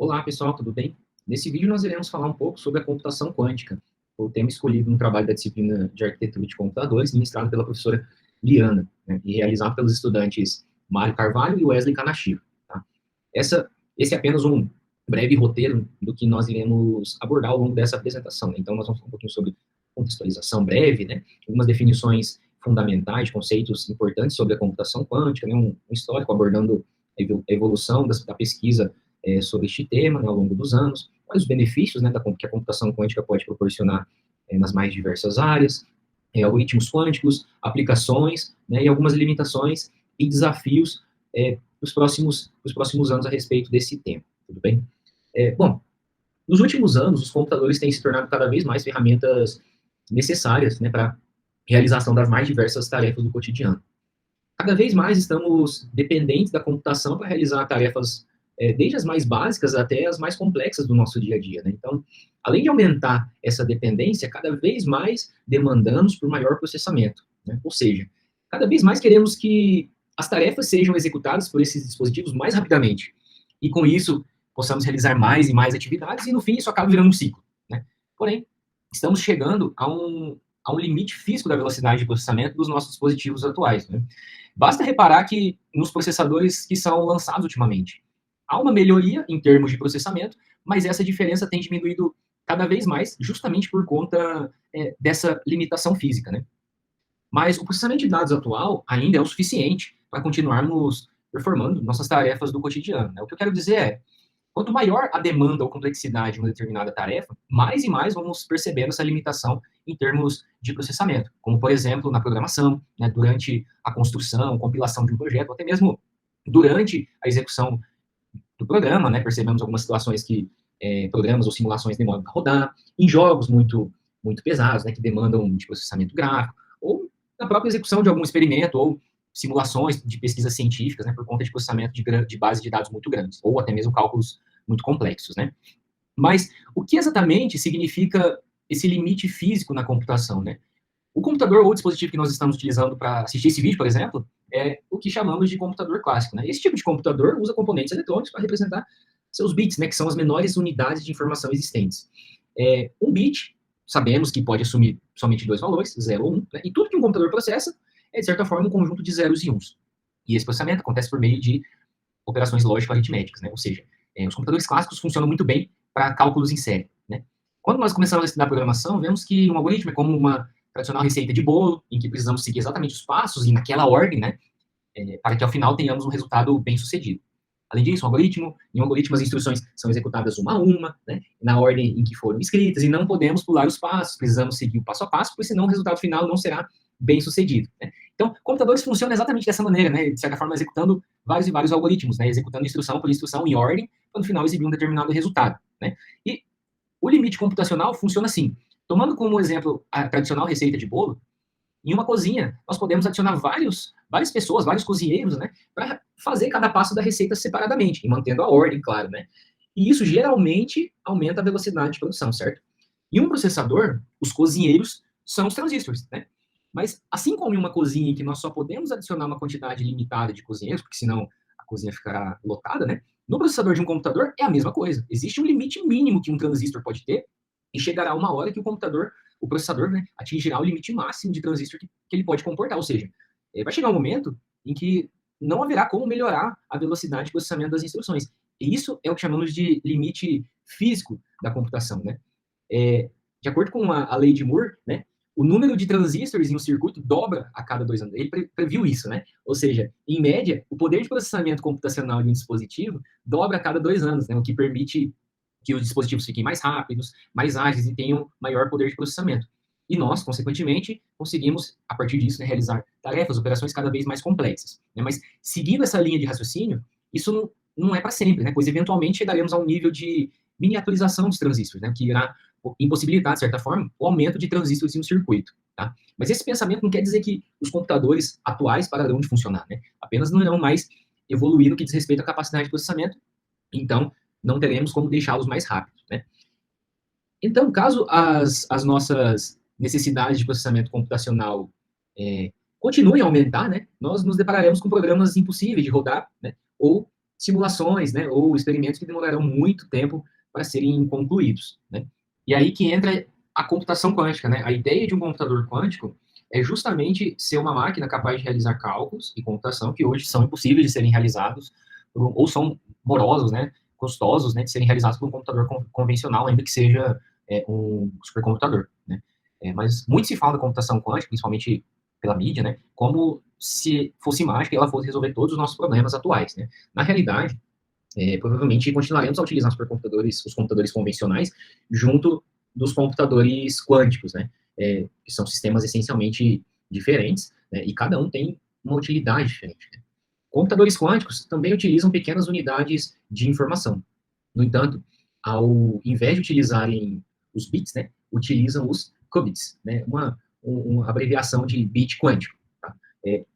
Olá, pessoal, tudo bem? Nesse vídeo nós iremos falar um pouco sobre a computação quântica, o tema escolhido no trabalho da disciplina de Arquitetura de Computadores, ministrado pela professora Liana, né, e realizado pelos estudantes Mário Carvalho e Wesley Kanashiro. Tá? Esse é apenas um breve roteiro do que nós iremos abordar ao longo dessa apresentação. Né? Então, nós vamos falar um pouquinho sobre contextualização breve, né? Algumas definições fundamentais, conceitos importantes sobre a computação quântica, né? Um histórico abordando a evolução da pesquisa sobre este tema, né, ao longo dos anos, quais os benefícios, né, que a computação quântica pode proporcionar nas mais diversas áreas, algoritmos quânticos, aplicações, né, e algumas limitações e desafios nos próximos anos a respeito desse tema, tudo bem? Bom, nos últimos anos, os computadores têm se tornado cada vez mais ferramentas necessárias, né, para realização das mais diversas tarefas do cotidiano. Cada vez mais estamos dependentes da computação para realizar tarefas desde as mais básicas até as mais complexas do nosso dia a dia. Né? Então, além de aumentar essa dependência, cada vez mais demandamos por maior processamento. Né? Ou seja, cada vez mais queremos que as tarefas sejam executadas por esses dispositivos mais rapidamente. E com isso, possamos realizar mais e mais atividades e, no fim, isso acaba virando um ciclo. Né? Porém, estamos chegando a um limite físico da velocidade de processamento dos nossos dispositivos atuais. Né? Basta reparar que nos processadores que são lançados ultimamente, há uma melhoria em termos de processamento, mas essa diferença tem diminuído cada vez mais, justamente por conta dessa limitação física, né? Mas o processamento de dados atual ainda é o suficiente para continuarmos performando nossas tarefas do cotidiano. Né? O que eu quero dizer é, quanto maior a demanda ou complexidade de uma determinada tarefa, mais e mais vamos percebendo essa limitação em termos de processamento, como, por exemplo, na programação, né, durante a construção, compilação de um projeto, ou até mesmo durante a execução do programa, né, percebemos algumas situações que programas ou simulações demoram para rodar, em jogos muito pesados, né, que demandam de processamento gráfico, ou na própria execução de algum experimento, ou simulações de pesquisas científicas, né, por conta de processamento de base de dados muito grandes, ou até mesmo cálculos muito complexos, né. Mas o que exatamente significa esse limite físico na computação, né? O computador ou o dispositivo que nós estamos utilizando para assistir esse vídeo, por exemplo, é o que chamamos de computador clássico. Né? Esse tipo de computador usa componentes eletrônicos para representar seus bits, né, que são as menores unidades de informação existentes. Um bit, sabemos que pode assumir somente dois valores, 0 ou 1, né? E tudo que um computador processa é, de certa forma, um conjunto de zeros e uns. E esse processamento acontece por meio de operações lógico-aritméticas, né? Ou seja, os computadores clássicos funcionam muito bem para cálculos em série. Né? Quando nós começamos a estudar programação, vemos que um algoritmo é como uma tradicional receita de bolo, em que precisamos seguir exatamente os passos e naquela ordem, né, para que ao final tenhamos um resultado bem sucedido. Além disso, em um algoritmo as instruções são executadas uma a uma, né, na ordem em que foram escritas, e não podemos pular os passos, precisamos seguir o passo a passo, pois senão o resultado final não será bem sucedido. Né? Então, computadores funcionam exatamente dessa maneira, né, de certa forma executando vários e vários algoritmos, né, executando instrução por instrução em ordem, para no final exibir um determinado resultado. Né? E o limite computacional funciona assim. Tomando como exemplo a tradicional receita de bolo, em uma cozinha, nós podemos adicionar várias pessoas, vários cozinheiros, né, para fazer cada passo da receita separadamente, e mantendo a ordem, claro, né? E isso geralmente aumenta a velocidade de produção, certo? Em um processador, os cozinheiros são os transistores, né? Mas assim como em uma cozinha em que nós só podemos adicionar uma quantidade limitada de cozinheiros, porque senão a cozinha ficará lotada, né? No processador de um computador é a mesma coisa. Existe um limite mínimo que um transistor pode ter e chegará uma hora que o processador, né, atingirá o limite máximo de transistor que ele pode comportar. Ou seja, vai chegar um momento em que não haverá como melhorar a velocidade de processamento das instruções. E isso é o que chamamos de limite físico da computação, né? De acordo com a lei de Moore, né, o número de transistores em um circuito dobra a cada 2 anos. Ele previu isso, né? Ou seja, em média, o poder de processamento computacional de um dispositivo dobra a cada 2 anos, né? O que permite que os dispositivos fiquem mais rápidos, mais ágeis e tenham maior poder de processamento. E nós, consequentemente, conseguimos, a partir disso, né, realizar tarefas, operações cada vez mais complexas. Né? Mas, seguindo essa linha de raciocínio, isso não é para sempre, né? Pois, eventualmente, chegaremos a um nível de miniaturização dos transistores, né? Que irá impossibilitar, de certa forma, o aumento de transistores em um circuito. Tá? Mas esse pensamento não quer dizer que os computadores atuais pararão de funcionar. Né? Apenas não irão mais evoluir no que diz respeito à capacidade de processamento. Então, não teremos como deixá-los mais rápidos. Né? Então, caso as nossas necessidades de processamento computacional continuem a aumentar, né, nós nos depararemos com programas impossíveis de rodar, né, ou simulações, né, ou experimentos que demorarão muito tempo para serem concluídos, né? E aí que entra a computação quântica, né? A ideia de um computador quântico é justamente ser uma máquina capaz de realizar cálculos e computação que hoje são impossíveis de serem realizados ou são morosos, né, custosos, né, de serem realizados por um computador convencional, ainda que seja um supercomputador, né? Mas muito se fala da computação quântica, principalmente pela mídia, né, como se fosse mágica e ela fosse resolver todos os nossos problemas atuais, né? Na realidade, provavelmente continuaremos a utilizar os computadores convencionais, junto dos computadores quânticos, né? Que são sistemas essencialmente diferentes, né? E cada um tem uma utilidade diferente, né? Computadores quânticos também utilizam pequenas unidades de informação. No entanto, ao invés de utilizarem os bits, né, utilizam os qubits, né, uma abreviação de bit quântico. Tá?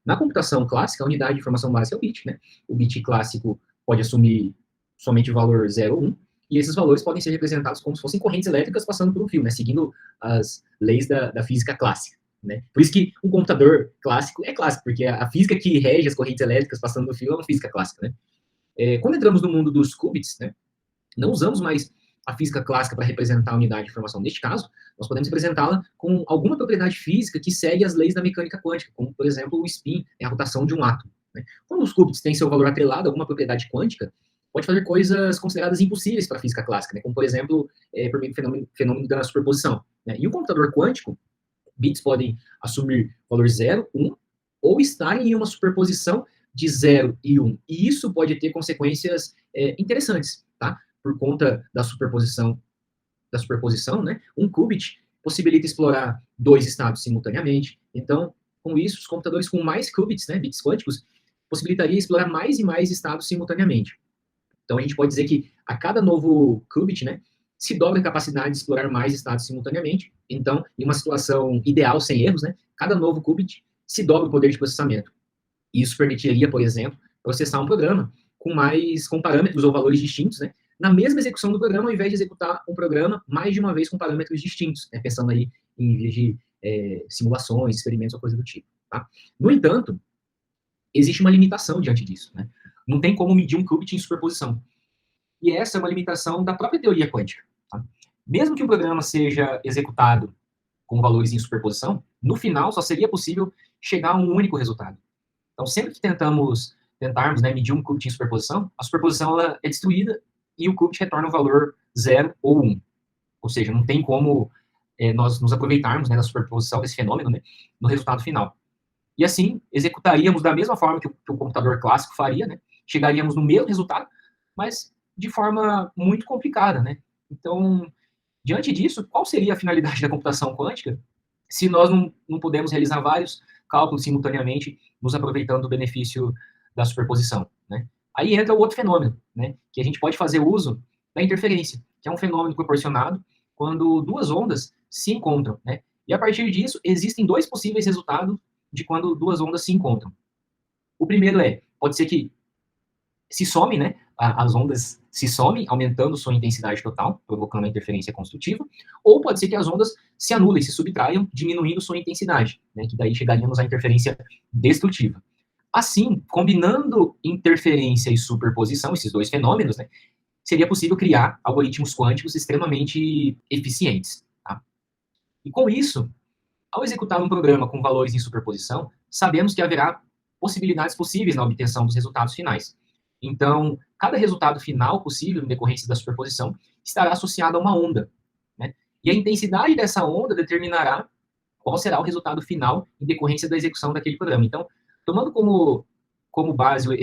Na computação clássica, a unidade de informação básica é o bit. Né? O bit clássico pode assumir somente o valor 0 ou 1, e esses valores podem ser representados como se fossem correntes elétricas passando por um fio, né, seguindo as leis da física clássica. Né? Por isso que um computador clássico é clássico, porque a física que rege as correntes elétricas passando no fio é uma física clássica. Né? Quando entramos no mundo dos qubits, né, não usamos mais a física clássica para representar a unidade de informação. Neste caso, nós podemos representá-la com alguma propriedade física que segue as leis da mecânica quântica, como, por exemplo, o spin, a rotação de um átomo. Né? Quando os qubits têm seu valor atrelado a alguma propriedade quântica, pode fazer coisas consideradas impossíveis para a física clássica, né? Como, por exemplo, por meio do fenômeno da superposição. Né? E o computador quântico, bits podem assumir valor 0, 1, ou estarem em uma superposição de 0 e 1. E isso pode ter consequências interessantes, tá? Por conta da superposição, né? Um qubit possibilita explorar dois estados simultaneamente. Então, com isso, os computadores com mais qubits, né, bits quânticos, possibilitaria explorar mais e mais estados simultaneamente. Então, a gente pode dizer que a cada novo qubit, né, se dobra a capacidade de explorar mais estados simultaneamente. Então, em uma situação ideal, sem erros, né, cada novo qubit se dobra o poder de processamento. Isso permitiria, por exemplo, processar um programa com parâmetros ou valores distintos, né, na mesma execução do programa, ao invés de executar um programa mais de uma vez com parâmetros distintos, né, pensando aí em vez de simulações, experimentos ou coisa do tipo. Tá? No entanto, existe uma limitação diante disso. Né? Não tem como medir um qubit em superposição. E essa é uma limitação da própria teoria quântica. Tá? Mesmo que o programa seja executado com valores em superposição, no final só seria possível chegar a um único resultado. Então, sempre que tentarmos, né, medir um qubit em superposição, a superposição ela é destruída e o qubit retorna o valor 0 ou 1. Ou seja, não tem como nós nos aproveitarmos, né, da superposição desse fenômeno, né, no resultado final. E assim, executaríamos da mesma forma que o computador clássico faria, né, chegaríamos no mesmo resultado, mas de forma muito complicada. Né? Então, diante disso, qual seria a finalidade da computação quântica se nós não podemos realizar vários cálculos simultaneamente, nos aproveitando do benefício da superposição? Né? Aí entra o outro fenômeno, né, que a gente pode fazer uso da interferência, que é um fenômeno proporcionado quando duas ondas se encontram. Né? E a partir disso, existem dois possíveis resultados de quando duas ondas se encontram. O primeiro pode ser que se somem, né? As ondas se somem, aumentando sua intensidade total, provocando a interferência construtiva, ou pode ser que as ondas se anulem, se subtraiam, diminuindo sua intensidade, né? Que daí chegaríamos à interferência destrutiva. Assim, combinando interferência e superposição, esses dois fenômenos, né, seria possível criar algoritmos quânticos extremamente eficientes. Tá? E com isso, ao executar um programa com valores em superposição, sabemos que haverá possibilidades possíveis na obtenção dos resultados finais. Então, cada resultado final possível, em decorrência da superposição, estará associado a uma onda. Né? E a intensidade dessa onda determinará qual será o resultado final em decorrência da execução daquele programa. Então, tomando como base o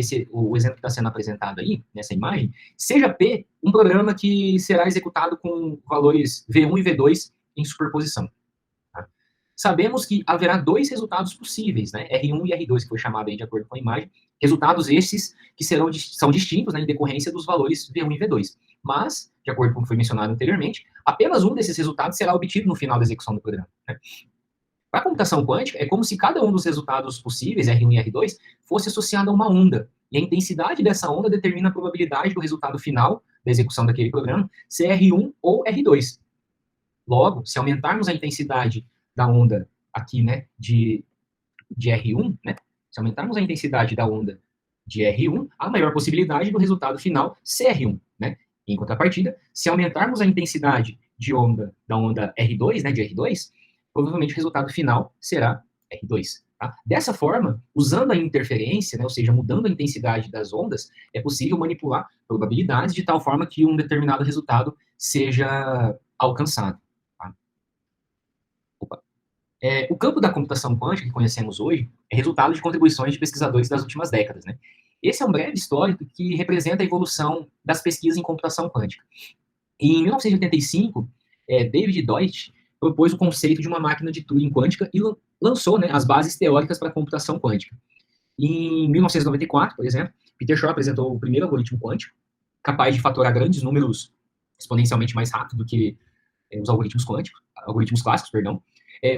exemplo que está sendo apresentado aí, nessa imagem, seja P um programa que será executado com valores V1 e V2 em superposição. Sabemos que haverá dois resultados possíveis, né? R1 e R2, que foi chamado aí de acordo com a imagem. Resultados estes que são distintos, né, em decorrência dos valores V1 e V2. Mas, de acordo com o que foi mencionado anteriormente, apenas um desses resultados será obtido no final da execução do programa. Né? Para a computação quântica, é como se cada um dos resultados possíveis, R1 e R2, fosse associado a uma onda. E a intensidade dessa onda determina a probabilidade do resultado final da execução daquele programa ser R1 ou R2. Logo, se aumentarmos a intensidade da onda aqui, né, de R1, né, se aumentarmos a intensidade da onda de R1, há maior possibilidade do resultado final ser R1, né? Em contrapartida, se aumentarmos a intensidade de onda da onda R2, né, de R2, provavelmente o resultado final será R2. Tá? Dessa forma, usando a interferência, né, ou seja, mudando a intensidade das ondas, é possível manipular probabilidades de tal forma que um determinado resultado seja alcançado. Tá? O campo da computação quântica que conhecemos hoje é resultado de contribuições de pesquisadores das últimas décadas. Né? Esse é um breve histórico que representa a evolução das pesquisas em computação quântica. Em 1985, David Deutsch propôs o conceito de uma máquina de Turing quântica e lançou, né, as bases teóricas para a computação quântica. Em 1994, por exemplo, Peter Shor apresentou o primeiro algoritmo quântico, capaz de fatorar grandes números exponencialmente mais rápido do que os algoritmos clássicos, perdão.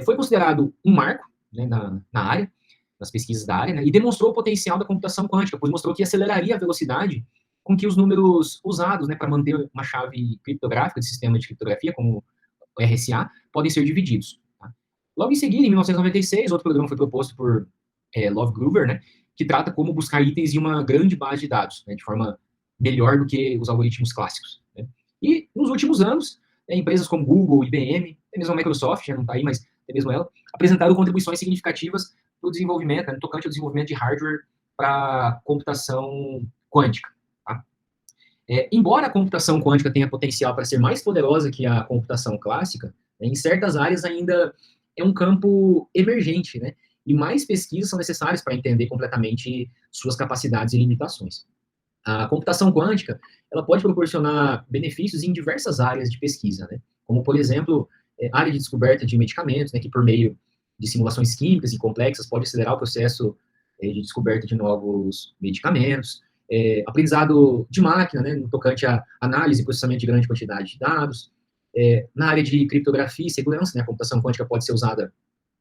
Foi considerado um marco, né, na área, nas pesquisas da área, né, e demonstrou o potencial da computação quântica, pois mostrou que aceleraria a velocidade com que os números usados, né, para manter uma chave criptográfica de sistema de criptografia, como o RSA, podem ser divididos. Tá? Logo em seguida, em 1996, outro programa foi proposto por Love Groover, né, que trata como buscar itens em uma grande base de dados, né, de forma melhor do que os algoritmos clássicos. Né? E nos últimos anos, empresas como Google, IBM, até mesmo a Microsoft, já não está aí, mas até mesmo ela, apresentaram contribuições significativas para o desenvolvimento, né, tocante ao desenvolvimento de hardware para computação quântica. Tá? Embora a computação quântica tenha potencial para ser mais poderosa que a computação clássica, né, em certas áreas ainda é um campo emergente, né? E mais pesquisas são necessárias para entender completamente suas capacidades e limitações. A computação quântica, ela pode proporcionar benefícios em diversas áreas de pesquisa, né? Como, por exemplo, área de descoberta de medicamentos, né, que por meio de simulações químicas e complexas pode acelerar o processo de descoberta de novos medicamentos, aprendizado de máquina, né, no tocante à análise e processamento de grande quantidade de dados, na área de criptografia e segurança, né, a computação quântica pode ser usada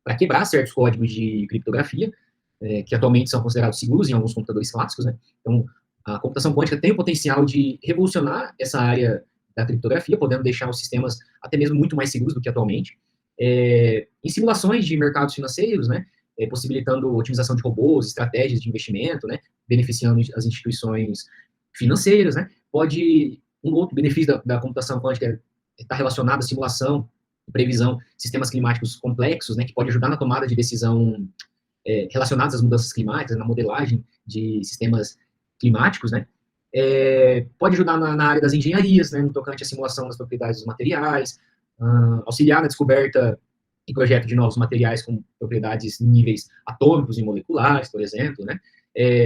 para quebrar certos códigos de criptografia, que atualmente são considerados seguros em alguns computadores clássicos, né? Então, a computação quântica tem o potencial de revolucionar essa área da criptografia, podendo deixar os sistemas até mesmo muito mais seguros do que atualmente. Em simulações de mercados financeiros, né, possibilitando otimização de robôs, estratégias de investimento, né, beneficiando as instituições financeiras, né, um outro benefício da computação quântica está relacionado à simulação, previsão de sistemas climáticos complexos, né, que pode ajudar na tomada de decisão relacionadas às mudanças climáticas, na modelagem de sistemas climáticos, né, pode ajudar na área das engenharias, né, no tocante à simulação das propriedades dos materiais, auxiliar na descoberta e projeto de novos materiais com propriedades em níveis atômicos e moleculares, por exemplo, né,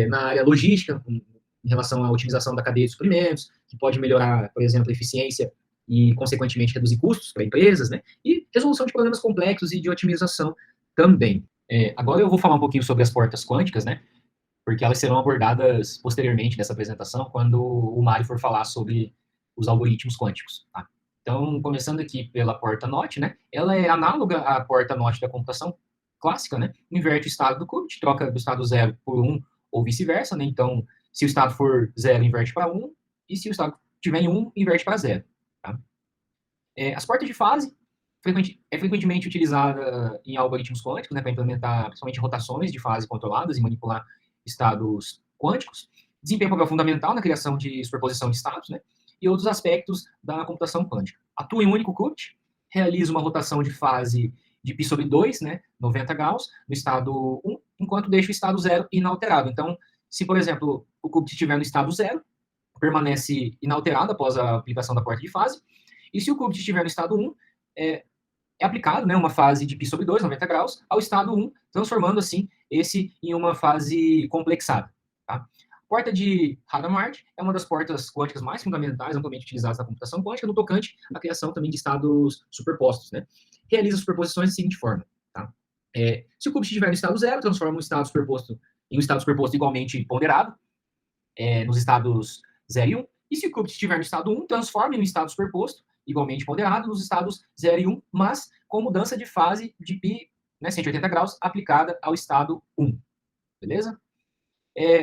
na área logística, em relação à otimização da cadeia de suprimentos, que pode melhorar, por exemplo, a eficiência e, consequentemente, reduzir custos para empresas, né, e resolução de problemas complexos e de otimização também. Agora eu vou falar um pouquinho sobre as portas quânticas, né, porque elas serão abordadas posteriormente nessa apresentação, quando o Mário for falar sobre os algoritmos quânticos. Tá? Então, começando aqui pela porta NOT, né, ela é análoga à porta NOT da computação clássica, né, inverte o estado do qubit, troca do estado 0 por 1 ou vice-versa, né, então, se o estado for 0, inverte para 1, e se o estado tiver em 1, inverte para 0. Tá? As portas de fase frequentemente utilizada em algoritmos quânticos, né, para implementar principalmente rotações de fase controladas e manipular estados quânticos, desempenha um papel fundamental na criação de superposição de estados, né, e outros aspectos da computação quântica. Atua em um único qubit, realiza uma rotação de fase de π sobre 2, né, 90 graus, no estado 1, enquanto deixa o estado 0 inalterado. Então, se, por exemplo, o qubit estiver no estado 0, permanece inalterado após a aplicação da porta de fase, e se o qubit estiver no estado 1, é aplicado, né, uma fase de π sobre 2, 90 graus, ao estado 1, transformando, assim, esse em uma fase complexada. Tá? A porta de Hadamard é uma das portas quânticas mais fundamentais, amplamente utilizadas na computação quântica, no tocante à criação também de estados superpostos. Né? Realiza superposições da seguinte forma. Tá? Se o qubit estiver no estado 0, transforma um estado superposto em um estado superposto igualmente ponderado, nos estados 0 e 1, e se o qubit estiver no estado 1, transforma em um estado superposto igualmente ponderado nos estados 0 e 1, mas com mudança de fase de π, né, 180 graus, aplicada ao estado 1. Beleza?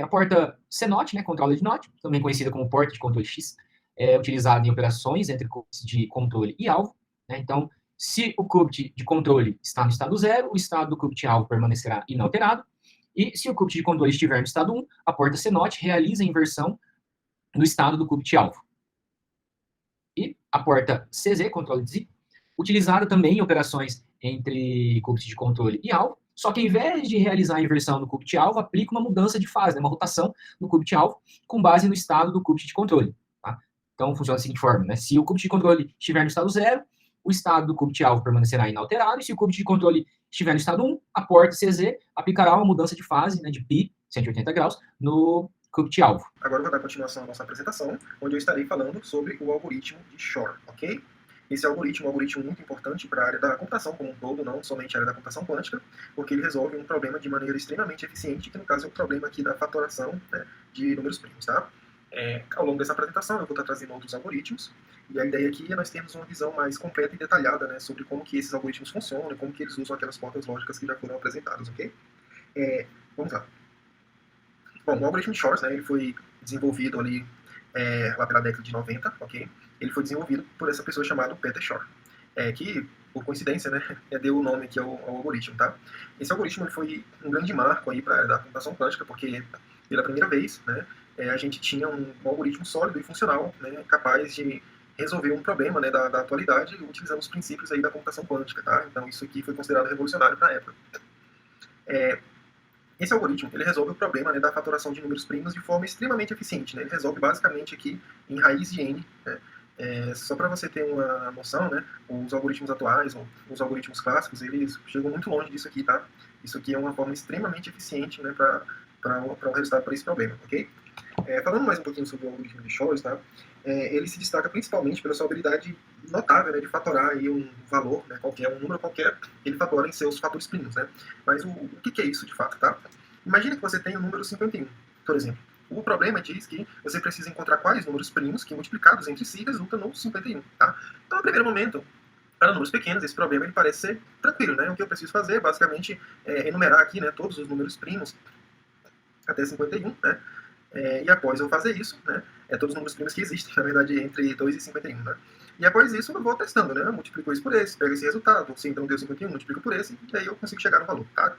A porta CNOT, né, Controller Not, também conhecida como porta de controle X, é utilizada em operações entre qubits de controle e alvo. Né? Então, se o qubit de controle está no estado 0, o estado do qubit alvo permanecerá inalterado, E se o qubit de controle estiver no estado 1, a porta C0 realiza a inversão do estado do qubit-alvo. E a porta CZ, controle de Z, utilizada também em operações entre qubit de controle e alvo, só que ao invés de realizar a inversão no qubit-alvo, aplica uma mudança de fase, né, uma rotação no qubit-alvo, com base no estado do qubit de controle. Tá? Então, funciona da seguinte forma, né? Se o qubit de controle estiver no estado 0, o estado do qubit-alvo permanecerá inalterado, e se o qubit de controle estiver no estado 1, a porta CZ aplicará uma mudança de fase, né, de π, 180 graus, no qubit-alvo. Agora eu vou dar continuação à nossa apresentação, onde eu estarei falando sobre o algoritmo de Shor, ok? Esse algoritmo é um algoritmo muito importante para a área da computação como um todo, não somente a área da computação quântica, porque ele resolve um problema de maneira extremamente eficiente, que no caso é o problema aqui da fatoração, né, de números primos, tá? Ao longo dessa apresentação eu vou estar trazendo outros algoritmos, e a ideia aqui é nós termos uma visão mais completa e detalhada, né, sobre como que esses algoritmos funcionam e como que eles usam aquelas portas lógicas que já foram apresentadas, ok? Vamos lá. Bom, o algoritmo de Shor, né, ele foi desenvolvido ali lá pela década de 90, ok? Ele foi desenvolvido por essa pessoa chamada Peter Shor, que, por coincidência, né, deu o nome aqui ao algoritmo, tá? Esse algoritmo ele foi um grande marco aí para a área da computação quântica, porque pela primeira vez, né, a gente tinha um algoritmo sólido e funcional, né, capaz de resolver um problema, né, da atualidade utilizando os princípios aí da computação quântica, tá? Então isso aqui foi considerado revolucionário para a época. Esse algoritmo ele resolve o problema, né, da fatoração de números primos de forma extremamente eficiente, né? Ele resolve basicamente aqui em raiz de n, né? Só para você ter uma noção, né, os algoritmos atuais, ou os algoritmos clássicos, eles chegam muito longe disso aqui, tá? Isso aqui é uma forma extremamente eficiente, né, para o resultado para esse problema, ok? Falando mais um pouquinho sobre o algoritmo de Shor, tá? Ele se destaca principalmente pela sua habilidade notável, né, de fatorar aí um valor, né, qualquer, um número qualquer, ele fatora em seus fatores primos, né? Mas o que é isso de fato, tá? Imagina que você tem o número 51, por exemplo. O problema diz que você precisa encontrar quais números primos que multiplicados entre si resultam no 51, tá? Então, no primeiro momento, para números pequenos, esse problema ele parece ser tranquilo, né? O que eu preciso fazer, basicamente, é enumerar aqui, né, todos os números primos até 51, né? E após eu fazer isso, né, todos os números primos que existem, na verdade, entre 2 e 51, né? E após isso eu vou testando, né? Eu multiplico isso por esse, pego esse resultado, se então deu 51, multiplico por esse, e aí eu consigo chegar no valor, tá?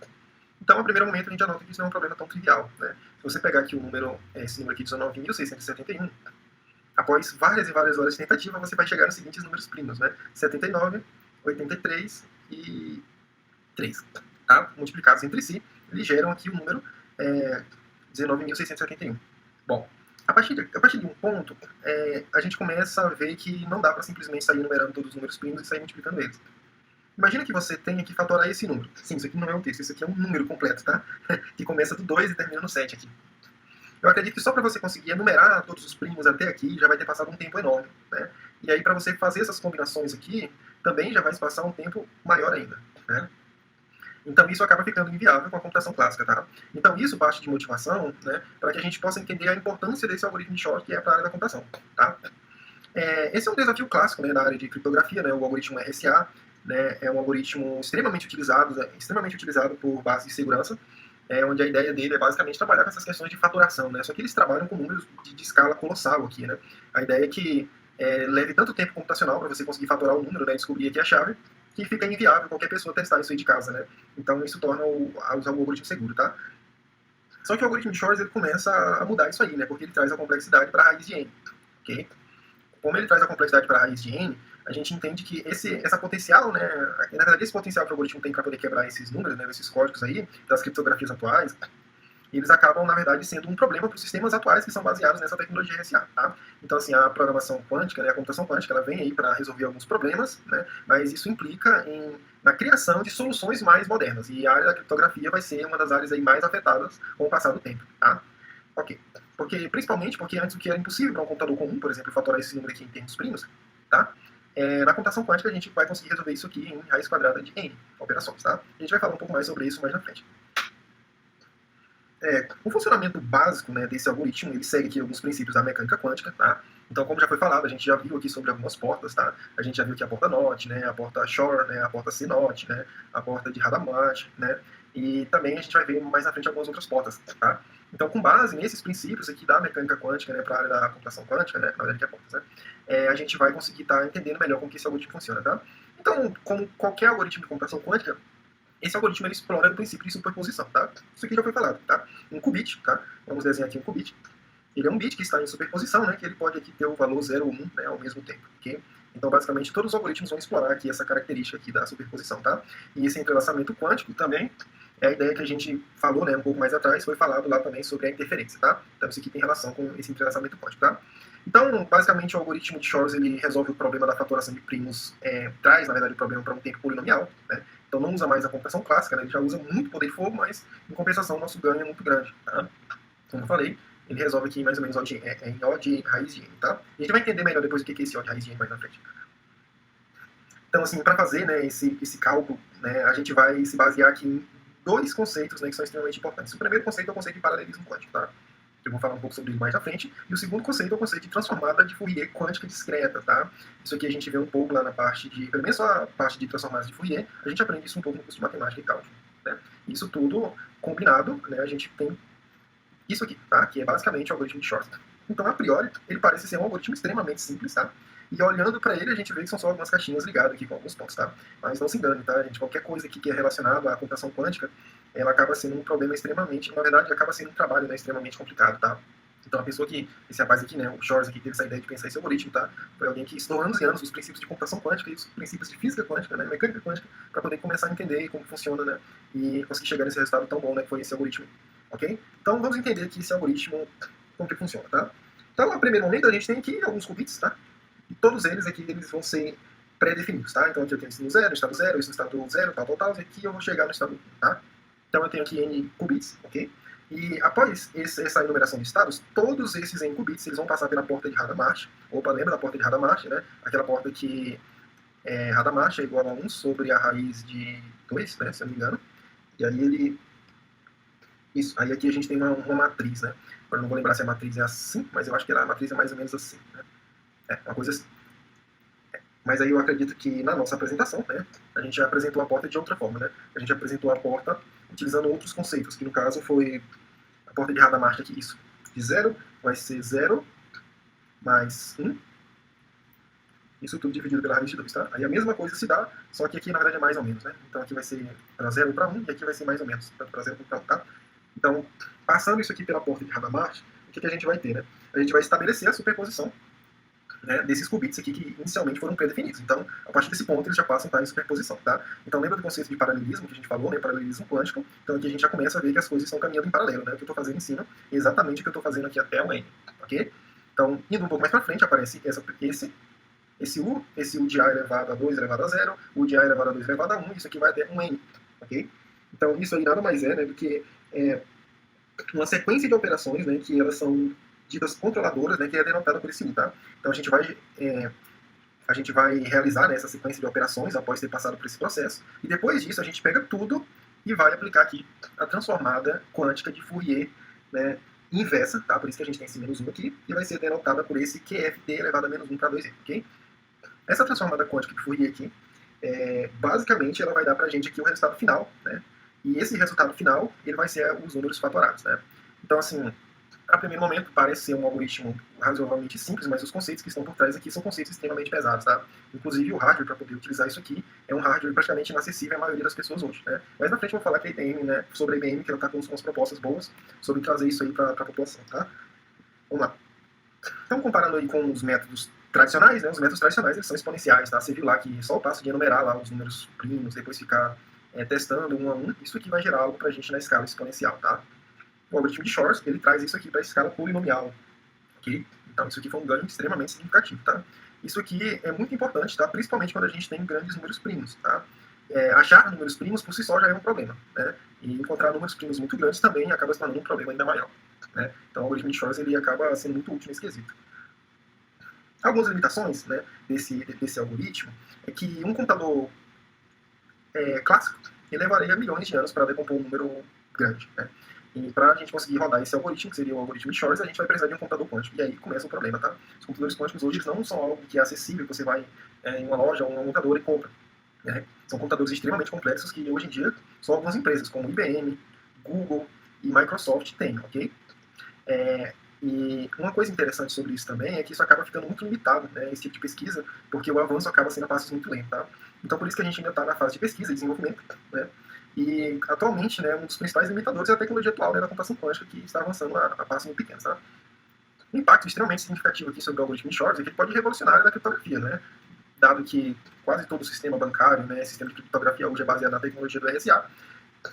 Então, no primeiro momento, a gente já nota que isso não é um problema tão trivial, né? Se você pegar aqui o número, esse número aqui, 19.671, após várias e várias horas de tentativa, você vai chegar nos seguintes números primos, né? 79, 83 e 3, tá? Multiplicados entre si, eles geram aqui o número 19.671. Bom, a partir de um ponto, a gente começa a ver que não dá para simplesmente sair numerando todos os números primos e sair multiplicando eles. Imagina que você tenha que fatorar esse número. Sim, isso aqui não é um texto, isso aqui é um número completo, tá? Que começa do 2 e termina no 7 aqui. Eu acredito que só para você conseguir enumerar todos os primos até aqui, já vai ter passado um tempo enorme, né? E aí, para você fazer essas combinações aqui, também já vai se passar um tempo maior ainda, né? Então, isso acaba ficando inviável com a computação clássica, tá? Então, isso parte de motivação, né, para que a gente possa entender a importância desse algoritmo de Shor, que é para a área da computação, tá? Esse é um desafio clássico, né, na área de criptografia, né, o algoritmo RSA, né, é um algoritmo extremamente utilizado por bases de segurança, onde a ideia dele é basicamente trabalhar com essas questões de faturação, né, só que eles trabalham com números de escala colossal aqui, né. A ideia é que leve tanto tempo computacional para você conseguir fatorar o número, né, descobrir aqui a chave, que fica inviável qualquer pessoa testar isso aí de casa, né. Então isso torna usar o algoritmo seguro, tá? Só que o algoritmo de Shor ele começa a mudar isso aí, né, porque ele traz a complexidade para a raiz de n, ok? Como ele traz a complexidade para a raiz de n, a gente entende que essa potencial, né, na verdade esse potencial que o algoritmo tem para poder quebrar esses números, né, esses códigos aí, das criptografias atuais, eles acabam, na verdade, sendo um problema para os sistemas atuais que são baseados nessa tecnologia RSA, tá? Então, assim, a programação quântica, né, a computação quântica, ela vem aí para resolver alguns problemas, né, mas isso implica na criação de soluções mais modernas, e a área da criptografia vai ser uma das áreas aí mais afetadas com o passar do tempo, tá? Ok. Principalmente porque antes o que era impossível para um computador comum, por exemplo, fatorar esse número aqui em termos primos, tá? Na computação quântica a gente vai conseguir resolver isso aqui em raiz quadrada de n operações, tá? A gente vai falar um pouco mais sobre isso mais na frente. O funcionamento básico, né, desse algoritmo, ele segue aqui alguns princípios da mecânica quântica, tá? Então, como já foi falado, a gente já viu aqui sobre algumas portas, tá? A gente já viu aqui a porta NOT, né, a porta Shor, né, a porta C0, né, a porta de Hadamard, né? E também a gente vai ver mais na frente algumas outras portas, tá? Então, com base nesses princípios aqui da mecânica quântica, né, para a área da computação quântica, né, na verdade que é portas, né, a gente vai conseguir estar entendendo melhor como que esse algoritmo funciona, tá? Então, como qualquer algoritmo de computação quântica, esse algoritmo ele explora o princípio de superposição, tá? Isso aqui já foi falado, tá? Um qubit, tá? Vamos desenhar aqui um qubit. Ele é um bit que está em superposição, né? Que ele pode aqui ter o valor 0 ou 1, né, ao mesmo tempo, ok? Então, basicamente, todos os algoritmos vão explorar aqui essa característica aqui da superposição, tá? E esse entrelaçamento quântico também é a ideia que a gente falou, né, um pouco mais atrás, foi falado lá também sobre a interferência, tá? Então, isso aqui tem relação com esse entrelaçamento quântico, tá? Então, basicamente, o algoritmo de Shor ele resolve o problema da fatoração de primos, traz, na verdade, o problema para um tempo polinomial, né? Então, não usa mais a computação clássica, né? Ele já usa muito poder de fogo, mas, em compensação, o nosso ganho é muito grande, tá? Como eu falei, ele resolve aqui mais ou menos em O de raiz de n, tá? A gente vai entender melhor depois o que é esse O de raiz de n mais na frente. Então, assim, para fazer, né, esse cálculo, né, a gente vai se basear aqui em dois conceitos, né, que são extremamente importantes. O primeiro conceito é o conceito de paralelismo quântico, tá? Eu vou falar um pouco sobre ele mais à frente. E o segundo conceito é o conceito de transformada de Fourier quântica discreta, tá? Isso aqui a gente vê um pouco lá na parte de, pelo menos só a parte de transformadas de Fourier, a gente aprende isso um pouco no curso de matemática e cálculo, né? Isso tudo combinado, né, a gente tem isso aqui, tá? Que é basicamente o algoritmo de Shor. Então, a priori, ele parece ser um algoritmo extremamente simples, tá? E olhando para ele, a gente vê que são só algumas caixinhas ligadas aqui com alguns pontos, tá? Mas não se engane, tá, gente? Qualquer coisa aqui que é relacionada à computação quântica, ela acaba sendo um problema extremamente, na verdade, acaba sendo um trabalho, né, extremamente complicado, tá? Então, a pessoa que, esse rapaz aqui, né, o Shor aqui, teve essa ideia de pensar esse algoritmo, tá? Foi alguém que estudou anos e anos os princípios de computação quântica e os princípios de física quântica, né, mecânica quântica, para poder começar a entender como funciona, né, e conseguir chegar nesse resultado tão bom, né, que foi esse algoritmo, ok? Então, vamos entender aqui esse algoritmo, como que funciona, tá? Então, no primeiro momento, a gente tem aqui alguns qubits, tá? E todos eles aqui, eles vão ser pré-definidos, tá? Então, aqui eu tenho isso no zero, estado zero, isso no estado zero, tal, tal, tal, e aqui eu vou chegar no estado 1, tá? Então, eu tenho aqui n qubits, ok? E após essa enumeração de estados, todos esses n qubits, eles vão passar pela porta de Hadamard. Opa, lembra da porta de Hadamard, né? Aquela porta que Hadamard é igual a 1 sobre a raiz de 2, né? Se eu não me engano. E aí ele... Isso, aí aqui a gente tem uma matriz, né? Agora não vou lembrar se a matriz é assim, mas eu acho que a matriz é mais ou menos assim, né? Uma coisa assim. Mas aí eu acredito que na nossa apresentação, né, a gente já apresentou a porta de outra forma, né? A gente apresentou a porta utilizando outros conceitos, que no caso foi a porta de Hadamard aqui, isso. De 0 vai ser 0 mais 1. Isso tudo dividido pela raiz de 2, tá? Aí a mesma coisa se dá, só que aqui na verdade é mais ou menos, né? Então aqui vai ser para 0 para 1 e aqui vai ser mais ou menos, tanto para 0 quanto para 1, tá? Então, passando isso aqui pela porta de Hadamard, o que a gente vai ter, né? A gente vai estabelecer a superposição, né, desses qubits aqui que inicialmente foram pré-definidos. Então, a partir desse ponto, eles já passam a estar em superposição, tá? Então, lembra do conceito de paralelismo que a gente falou, né, paralelismo quântico? Então, aqui a gente já começa a ver que as coisas estão caminhando em paralelo, né? O que eu estou fazendo em cima é exatamente o que eu estou fazendo aqui até o n, ok? Então, indo um pouco mais para frente, aparece esse U de A elevado a 2 elevado a 0, U de A elevado a 2 elevado a 1, isso aqui vai até um n, ok? Então, isso aí nada mais é, né, do que uma sequência de operações, né, que elas são ditas controladoras, né, que é denotada por esse U, tá? Então a gente vai realizar, né, essa sequência de operações após ter passado por esse processo, e depois disso a gente pega tudo e vai aplicar aqui a transformada quântica de Fourier, né, inversa, tá? Por isso que a gente tem esse menos 1 aqui, e vai ser denotada por esse QFT elevado a menos 1 para 2n, ok? Essa transformada quântica de Fourier aqui, basicamente ela vai dar pra gente aqui o resultado final, né? E esse resultado final, ele vai ser os números fatorados, né? Então, assim, a primeiro momento parece ser um algoritmo razoavelmente simples, mas os conceitos que estão por trás aqui são conceitos extremamente pesados, tá? Inclusive o hardware para poder utilizar isso aqui é um hardware praticamente inacessível à maioria das pessoas hoje, né? Mas na frente eu vou falar que a IBM, né, sobre a IBM, que ela está com umas propostas boas sobre trazer isso aí para a população, tá? Vamos lá. Então, comparando aí com os métodos tradicionais, né, os métodos tradicionais eles são exponenciais, tá? Você viu lá que só o passo de enumerar lá os números primos, depois ficar testando um a um, isso aqui vai gerar algo para a gente na escala exponencial, tá? O algoritmo de Shor, ele traz isso aqui para a escala polinomial, ok? Então isso aqui foi um ganho extremamente significativo, tá? Isso aqui é muito importante, tá? Principalmente quando a gente tem grandes números primos, tá? Achar números primos por si só já é um problema, né? E encontrar números primos muito grandes também acaba se tornando um problema ainda maior, né? Então o algoritmo de Shor, ele acaba sendo muito útil nesse quesito. Algumas limitações, né, desse algoritmo é que um computador clássico ele levaria milhões de anos para decompor um número grande, né? E para a gente conseguir rodar esse algoritmo, que seria o algoritmo de Shor, a gente vai precisar de um computador quântico. E aí começa o problema, tá? Os computadores quânticos hoje não são algo que é acessível, você vai em uma loja ou um montador e compra, né? São computadores extremamente complexos que hoje em dia só algumas empresas, como IBM, Google e Microsoft têm, ok? E uma coisa interessante sobre isso também é que isso acaba ficando muito limitado, né, esse tipo de pesquisa, porque o avanço acaba sendo a passos muito lento, tá? Então por isso que a gente ainda está na fase de pesquisa e desenvolvimento, né? E, atualmente, né, um dos principais limitadores é a tecnologia atual, né, da computação quântica, que está avançando a passos muito pequenos. Tá? Um impacto extremamente significativo aqui sobre o algoritmo de Shorts é que ele pode revolucionar a área da criptografia, né? Dado que quase todo o sistema bancário, né, sistema de criptografia hoje é baseado na tecnologia do RSA,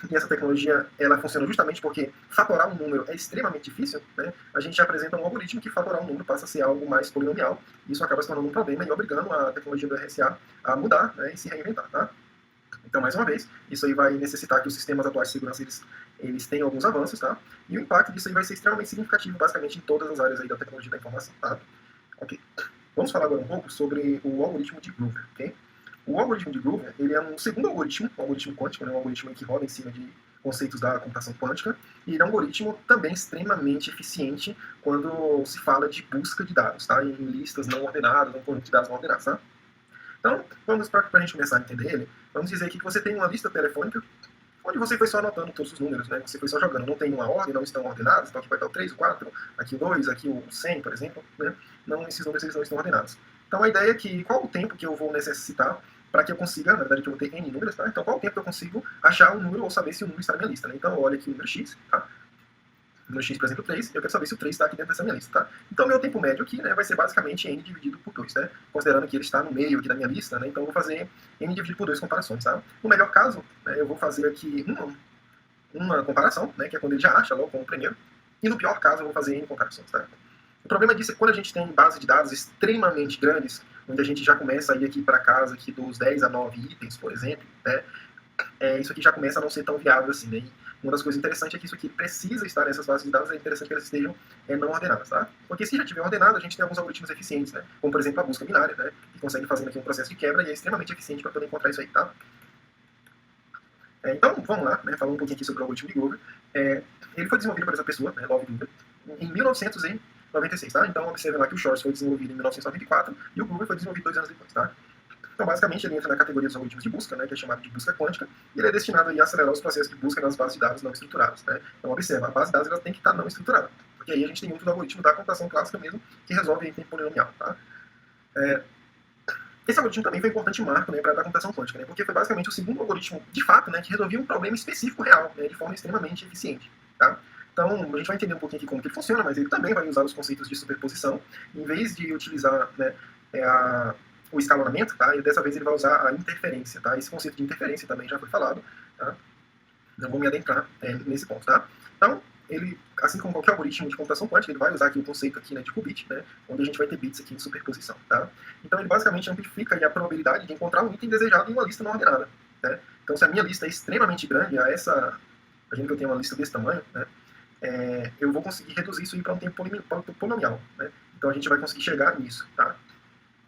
e essa tecnologia ela funciona justamente porque fatorar um número é extremamente difícil, né? A gente apresenta um algoritmo que fatorar um número passa a ser algo mais polinomial, e isso acaba se tornando um problema e obrigando a tecnologia do RSA a mudar, né, e se reinventar. Tá? Então, mais uma vez, isso aí vai necessitar que os sistemas atuais de segurança eles tenham alguns avanços, tá? E o impacto disso aí vai ser extremamente significativo, basicamente, em todas as áreas aí da tecnologia da informação, tá? Ok. Vamos falar agora um pouco sobre o algoritmo de Grover, ok? O algoritmo de Grover, ele é um segundo algoritmo, um algoritmo quântico, né? Um algoritmo que roda em cima de conceitos da computação quântica, e ele é um algoritmo também extremamente eficiente quando se fala de busca de dados, tá? Em listas não ordenadas, um conjunto de dados não ordenados, tá? Então, vamos para a gente começar a entender ele, vamos dizer aqui que você tem uma lista telefônica onde você foi só anotando todos os números, né? Você foi só jogando, não tem uma ordem, não estão ordenados, então aqui vai estar o 3, o 4, aqui o 2, aqui o 100, por exemplo, né? Não, esses números eles não estão ordenados. Então a ideia é que qual o tempo que eu vou necessitar para que eu consiga, na verdade que eu vou ter N números, tá? Então qual o tempo que eu consigo achar um número ou saber se o número está na minha lista, né? Então eu olho aqui o número X, tá? No X, por exemplo, 3, eu quero saber se o 3 está aqui dentro dessa minha lista, tá? Então, meu tempo médio aqui, né, vai ser basicamente N dividido por 2, né? Considerando que ele está no meio aqui da minha lista, né? Então, eu vou fazer N dividido por 2 comparações, tá? No melhor caso, né, eu vou fazer aqui uma comparação, né, que é quando ele já acha logo como o primeiro. E no pior caso, eu vou fazer N comparações, tá? O problema disso é que quando a gente tem base de dados extremamente grandes, onde a gente já começa a ir aqui para casa aqui dos 10 a 9 itens, por exemplo, né? Isso aqui já começa a não ser tão viável assim, né? Uma das coisas interessantes é que isso aqui precisa estar nessas bases de dados, é interessante que elas estejam não ordenadas, tá? Porque se já tiver ordenado, a gente tem alguns algoritmos eficientes, né? Como, por exemplo, a busca binária, né? Que consegue fazer aqui um processo de quebra e é extremamente eficiente para poder encontrar isso aí, tá? Então, vamos lá, né? Falando um pouquinho aqui sobre o algoritmo de Grover. Ele foi desenvolvido por essa pessoa, né? Love Grover, em 1996, tá? Então, observe lá que o Shorts foi desenvolvido em 1994 e o Grover foi desenvolvido 2 anos depois, tá? Então, basicamente, ele entra na categoria dos algoritmos de busca, né, que é chamado de busca quântica, e ele é destinado a acelerar os processos de busca nas bases de dados não estruturadas. Né? Então, observa, a base de dados ela tem que estar não estruturada, porque aí a gente tem muito do algoritmo da computação clássica mesmo, que resolve em tempo polinomial. Tá? Esse algoritmo também foi um importante marco, né, para a computação quântica, né, porque foi basicamente o segundo algoritmo, de fato, né, que resolvia um problema específico real, né, de forma extremamente eficiente. Tá? Então, a gente vai entender um pouquinho aqui como que ele funciona, mas ele também vai usar os conceitos de superposição, em vez de utilizar, né, o escalonamento, tá? E dessa vez ele vai usar a interferência, tá? Esse conceito de interferência também já foi falado, tá? Não vou me adentrar nesse ponto, tá? Então, ele, assim como qualquer algoritmo de computação quântica, ele vai usar aqui o conceito aqui, né, de qubit, né? Onde a gente vai ter bits aqui em superposição, tá? Então, ele basicamente amplifica a probabilidade de encontrar um item desejado em uma lista não ordenada, né? Então, se a minha lista é extremamente grande, imagina que eu tenho uma lista desse tamanho, né? Eu vou conseguir reduzir isso aí para um tempo polinomial, né? Então, a gente vai conseguir chegar nisso, tá?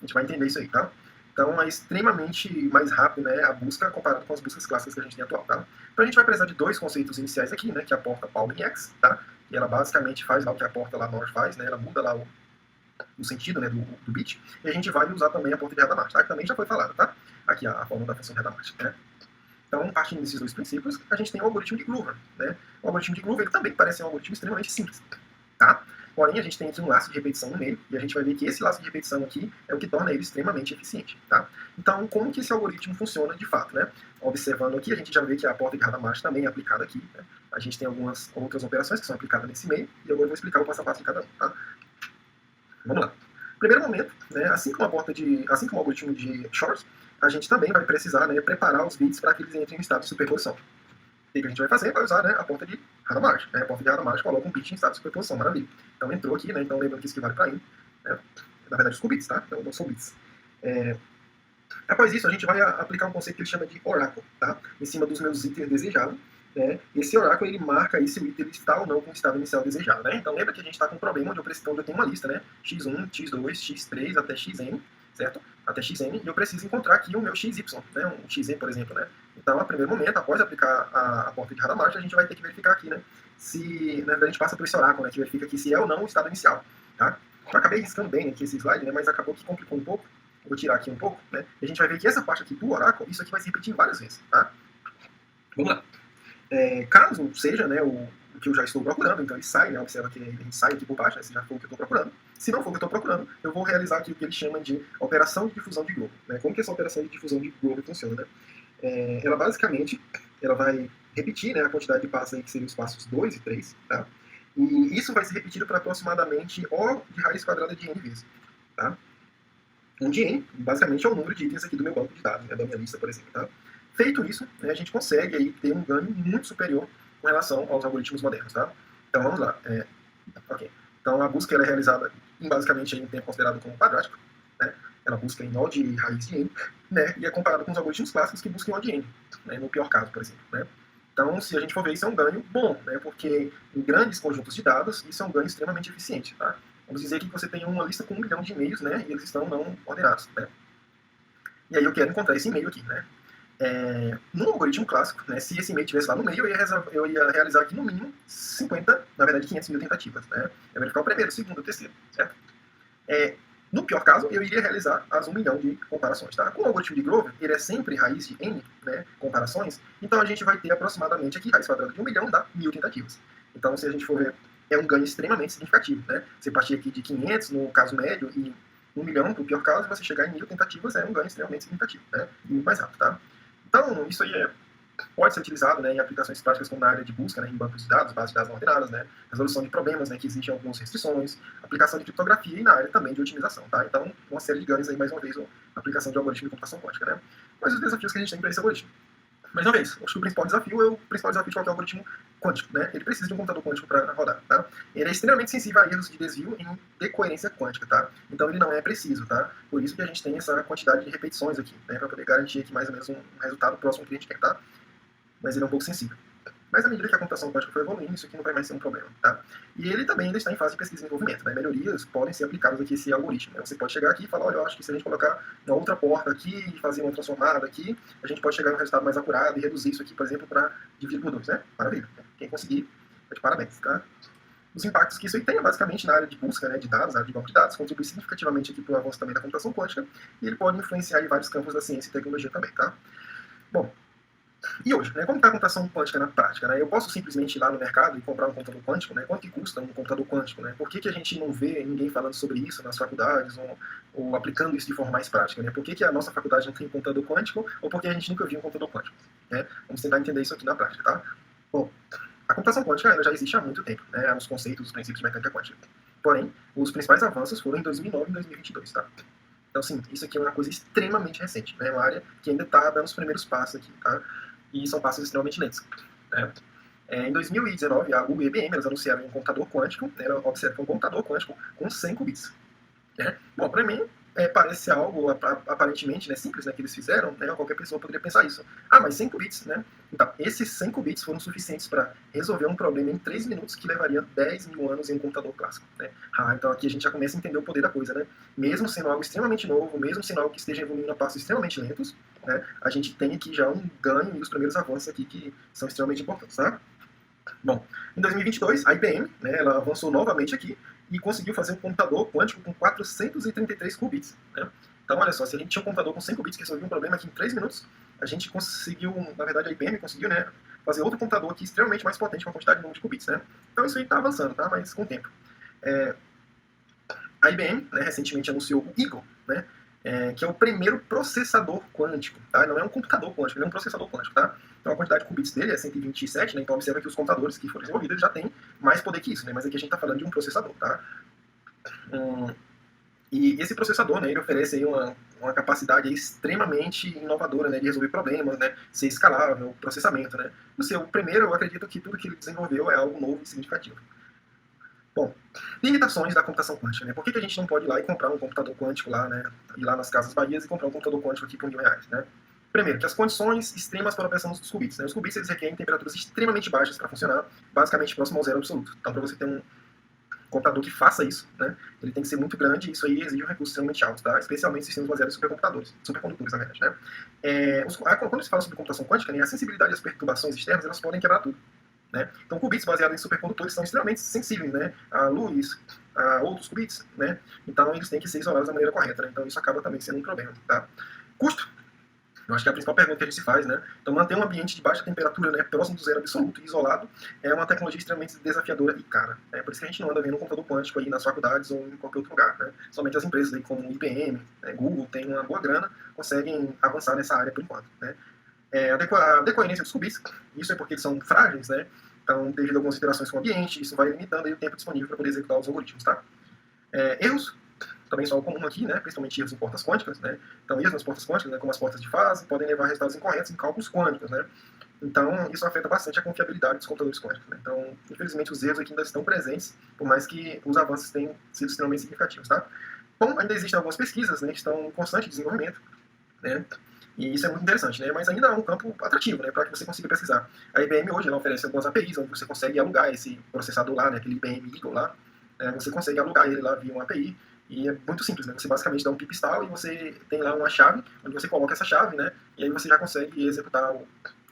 A gente vai entender isso aí, tá? Então é extremamente mais rápido, né, a busca comparado com as buscas clássicas que a gente tem atual, tá? Então a gente vai precisar de dois conceitos iniciais aqui, né, que é a porta Pauling X, tá? E ela basicamente faz lá o que a porta lá NOR faz, né? Ela muda lá o sentido, né, do bit. E a gente vai usar também a porta de Hadamard, tá? Que também já foi falado, tá? Aqui a fórmula da função de Hadamard, né? Então, partindo desses dois princípios, a gente tem o algoritmo de Grover, né? O algoritmo de Grover ele também parece um algoritmo extremamente simples, tá? Porém, a gente tem aqui um laço de repetição no meio, e a gente vai ver que esse laço de repetição aqui é o que torna ele extremamente eficiente. Tá? Então, como que esse algoritmo funciona de fato? Né? Observando aqui, a gente já vê que a porta de Hadamard também é aplicada aqui. Né? A gente tem algumas outras operações que são aplicadas nesse meio, e agora eu vou explicar o passo a passo de cada um. Tá? Vamos lá. Primeiro momento, né, assim como o algoritmo de Shor's, a gente também vai precisar, né, preparar os bits para que eles entrem em estado de superposição. O que a gente vai fazer? Vai usar, né, a porta de Hadamard. Né? A porta de Hadamard coloca um bit em estado de superposição, maravilha. Então entrou aqui, né? Então lembrando que isso aqui vale para in. Né? Na verdade, os qubits, tá? Então não são bits. Após isso, a gente vai aplicar um conceito que ele chama de oráculo, tá? Em cima dos meus itens desejados. Né? Esse oráculo ele marca aí se o item ele está ou não com o estado inicial desejado. Né? Então lembra que a gente está com um problema onde eu tenho uma lista, né? x1, x2, x3 até xn, certo? Até xn, e eu preciso encontrar aqui o meu xy, né? Um xn, por exemplo, né? Então, a primeiro momento, após aplicar a porta de Hadamard, a gente vai ter que verificar aqui, né? Se, na verdade, a gente passa por esse oráculo, né? Que verifica aqui se é ou não o estado inicial, tá? Eu acabei riscando bem aqui esse slide, né? Mas acabou que complicou um pouco. Vou tirar aqui um pouco, né? E a gente vai ver que essa parte aqui do oráculo, isso aqui vai se repetir várias vezes, tá? Vamos lá. Caso seja, né, o que eu já estou procurando, então ele sai, né? Observa que ele sai aqui por baixo, né, se já for o que eu estou procurando. Se não for o que eu estou procurando, eu vou realizar aqui o que ele chama de operação de difusão de Grover. Né? Como que essa operação de difusão de Grover funciona? Né? Ela basicamente ela vai repetir, né, a quantidade de passos aí, que seriam os passos 2 e 3, tá? E isso vai ser repetido para aproximadamente O de raiz quadrada de n vezes, tá? Onde n, basicamente, é o número de itens aqui do meu banco de dados, né, da minha lista, por exemplo, tá? Feito isso, né, a gente consegue aí ter um ganho muito superior com relação aos algoritmos modernos, tá? Então, vamos lá. Ok. Então, a busca ela é realizada basicamente em tempo considerado como quadrático, né? Ela busca em O de raiz de n, né? E é comparado com os algoritmos clássicos que buscam em O de n, né? No pior caso, por exemplo, né? Então, se a gente for ver, isso é um ganho bom, né? Porque em grandes conjuntos de dados, isso é um ganho extremamente eficiente, tá? Vamos dizer que você tem uma lista com 1 milhão de e-mails, né? E eles estão não ordenados, né? E aí eu quero encontrar esse e-mail aqui, né? No algoritmo clássico, né, se esse e-mail estivesse lá no meio, eu ia realizar aqui no mínimo 50, na verdade 500 mil tentativas. Né? Eu ia verificar o primeiro, o segundo, o terceiro, certo? No pior caso, eu iria realizar as 1 milhão de comparações. Tá? Com o algoritmo de Grover, ele é sempre raiz de n, né, comparações, então a gente vai ter aproximadamente aqui, raiz quadrada de 1 milhão dá 1000 tentativas. Então, se a gente for ver, é um ganho extremamente significativo. Né? Você partir aqui de 500 no caso médio e 1 milhão para o pior caso, e você chegar em 1000 tentativas é um ganho extremamente significativo, né? E muito mais rápido. Tá? Então, isso aí pode ser utilizado, né, em aplicações práticas como na área de busca, né, em bancos de dados, bases de dados não ordenadas, né, resolução de problemas, né, que existem algumas restrições, aplicação de criptografia e na área também de otimização. Tá? Então, uma série de ganhos aí, mais uma vez, a aplicação de algoritmo de computação quântica. Né? Mas os desafios que a gente tem para esse algoritmo. Mais uma vez, acho que o principal desafio é o principal desafio de qualquer algoritmo quântico. Né? Ele precisa de um computador quântico para rodar. Tá? Ele é extremamente sensível a erros de desvio em decoerência quântica. Tá? Então ele não é preciso. Tá? Por isso que a gente tem essa quantidade de repetições aqui, né? Para poder garantir aqui mais ou menos um resultado próximo que a gente quer. Tá? Mas ele é um pouco sensível. Mas à medida que a computação quântica for evoluindo, isso aqui não vai mais ser um problema. Tá? E ele também ainda está em fase de pesquisa e desenvolvimento. Né? Melhorias podem ser aplicadas aqui a esse algoritmo. Né? Você pode chegar aqui e falar, olha, eu acho que se a gente colocar uma outra porta aqui e fazer uma transformada aqui, a gente pode chegar no resultado mais acurado e reduzir isso aqui, por exemplo, para dividir por 2. Né? Maravilha. Quem conseguir, tá de parabéns. Tá? Os impactos que isso aí tem, basicamente, na área de busca, né, de dados, na área de banco de dados, contribui significativamente aqui para o avanço também da computação quântica, e ele pode influenciar em vários campos da ciência e tecnologia também. Tá? Bom, e hoje, né, como está a computação quântica na prática? Né? Eu posso simplesmente ir lá no mercado e comprar um computador quântico? Né? Quanto que custa um computador quântico? Né? Por que a gente não vê ninguém falando sobre isso nas faculdades ou aplicando isso de forma mais prática? Né? Por que a nossa faculdade não tem um computador quântico ou por que a gente nunca viu um computador quântico? Né? Vamos tentar entender isso aqui na prática. Tá? Bom, a computação quântica ela já existe há muito tempo, né? Os conceitos, os princípios de mecânica quântica. Porém, os principais avanços foram em 2009 e 2022. Tá? Então, sim, isso aqui é uma coisa extremamente recente. Né? É uma área que ainda está dando os primeiros passos aqui. Tá? E são passos extremamente lentos. Né? Em 2019, a Google e a IBM elas anunciaram um computador quântico, né, observa um computador quântico com 100 qubits. Né? Bom, para mim, parece algo aparentemente, né, simples, né, que eles fizeram, né, qualquer pessoa poderia pensar isso. Ah, mas 100 qubits, né? Então, esses 100 qubits foram suficientes para resolver um problema em 3 minutos que levaria 10 mil anos em um computador clássico. Né? Então aqui a gente já começa a entender o poder da coisa. Né? Mesmo sendo algo extremamente novo, mesmo sendo algo que esteja evoluindo a passos extremamente lentos, né, a gente tem aqui já um ganho e os primeiros avanços aqui que são extremamente importantes. Tá? Bom, em 2022, a IBM, né, ela avançou novamente aqui e conseguiu fazer um computador quântico com 433 qubits. Né? Então, olha só, se a gente tinha um computador com 100 qubits que resolvia um problema aqui em 3 minutos, a gente conseguiu, na verdade a IBM conseguiu, né, fazer outro computador aqui extremamente mais potente com a quantidade de número de qubits. Né? Então isso aí está avançando, tá? Mas com o tempo. A IBM, né, recentemente anunciou o Eagle, né, que é o primeiro processador quântico. Tá? Não é um computador quântico, ele é um processador quântico. Tá? Então a quantidade de qubits dele é 127, né? Então observa que os computadores que foram desenvolvidos já têm mais poder que isso, né? Mas aqui a gente está falando de um processador. Tá? E esse processador, né, ele oferece aí uma capacidade aí extremamente inovadora, né, de resolver problemas, né, ser escalável, processamento. Né? No seu primeiro, eu acredito que tudo que ele desenvolveu é algo novo e significativo. Bom, limitações da computação quântica. Né? Por que a gente não pode ir lá e comprar um computador quântico lá, né, ir lá nas Casas Bahias e comprar um computador quântico aqui por R$1.000? Né? Primeiro, que as condições extremas para a operação dos qubits. Né? Os qubits eles requerem temperaturas extremamente baixas para funcionar, basicamente próximo ao zero absoluto. Então, para você ter um computador que faça isso, né, ele tem que ser muito grande e isso aí exige um recurso extremamente alto, tá? Especialmente sistemas baseados em supercondutores, na verdade. Né? Quando se fala sobre computação quântica, né, a sensibilidade às perturbações externas elas podem quebrar tudo. Né? Então, qubits baseados em supercondutores são extremamente sensíveis, né, a luz, a outros qubits. Né? Então, eles têm que ser isolados da maneira correta. Né? Então, isso acaba também sendo um problema. Tá? Custo. Eu acho que é a principal pergunta que a gente se faz, né? Então, manter um ambiente de baixa temperatura, né, próximo do zero absoluto e isolado, é uma tecnologia extremamente desafiadora e cara. Né? Por isso que a gente não anda vendo um computador quântico aí nas faculdades ou em qualquer outro lugar. Né? Somente as empresas aí como IBM, né, Google, tem uma boa grana, conseguem avançar nessa área por enquanto. Né? A decoerência dos qubits, isso é porque eles são frágeis, né? Então, devido a algumas interações com o ambiente, isso vai limitando aí o tempo disponível para poder executar os algoritmos, tá? Erros, também são comum aqui, né? Principalmente erros em portas quânticas, né? Então, erros nas portas quânticas, né, como as portas de fase, podem levar a resultados incorretos em cálculos quânticos, né? Então, isso afeta bastante a confiabilidade dos computadores quânticos, né? Então, infelizmente, os erros aqui ainda estão presentes, por mais que os avanços tenham sido extremamente significativos, tá? Bom, ainda existem algumas pesquisas, né, que estão em constante desenvolvimento, né? E isso é muito interessante, né? Mas ainda é um campo atrativo, né? Para que você consiga pesquisar. A IBM hoje ela oferece algumas APIs onde você consegue alugar esse processador lá, né? Aquele IBM Eagle lá. Você consegue alugar ele lá via uma API. E é muito simples, né? Você basicamente dá um pip install e você tem lá uma chave, onde você coloca essa chave, né? E aí você já consegue executar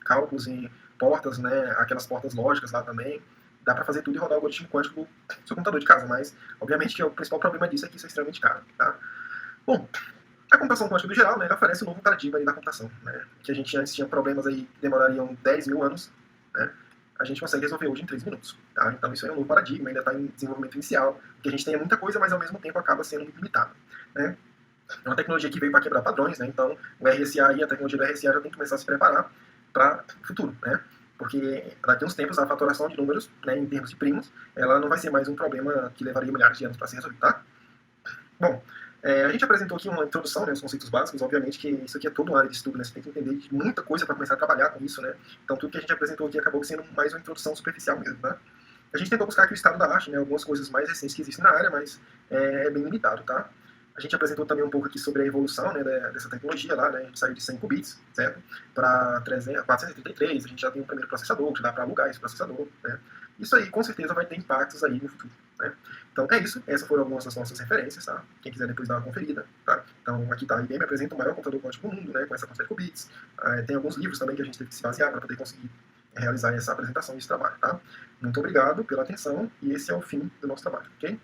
cálculos em portas, né? Aquelas portas lógicas lá também. Dá para fazer tudo e rodar o algoritmo quântico no seu computador de casa. Mas, obviamente, que o principal problema disso é que isso é extremamente caro, tá? Bom, a computação quântica, no geral, né, oferece um novo paradigma aí da computação. Né, que a gente antes tinha problemas aí que demorariam 10 mil anos, né, a gente consegue resolver hoje em 3 minutos. Tá? Então isso é um novo paradigma, ainda está em desenvolvimento inicial, que a gente tenha muita coisa, mas ao mesmo tempo acaba sendo muito limitado. Né. É uma tecnologia que veio para quebrar padrões, né, então o RSA e a tecnologia do RSA já tem que começar a se preparar para o futuro. Né, porque daqui a uns tempos a fatoração de números, né, em termos de primos, ela não vai ser mais um problema que levaria milhares de anos para ser resolvido. Tá? Bom, a gente apresentou aqui uma introdução, né, os conceitos básicos, obviamente que isso aqui é toda uma área de estudo, né, você tem que entender de muita coisa para começar a trabalhar com isso, né, então tudo que a gente apresentou aqui acabou sendo mais uma introdução superficial mesmo, né. A gente tentou buscar aqui o estado da arte, né, algumas coisas mais recentes que existem na área, mas é bem limitado, tá. A gente apresentou também um pouco aqui sobre a evolução, né, dessa tecnologia lá, né, a gente saiu de 100 qubits, certo, para 433, a gente já tem o primeiro processador, que dá para alugar esse processador, né. Isso aí com certeza vai ter impactos aí no futuro, né. Então é isso, essas foram algumas das nossas referências, tá? Quem quiser depois dar uma conferida, tá? Então aqui tá, a IBM apresenta o maior computador quântico do mundo, né, com essa quantidade de qubits. Tem alguns livros também que a gente teve que se basear para poder conseguir realizar essa apresentação desse trabalho, tá? Muito obrigado pela atenção e esse é o fim do nosso trabalho, ok?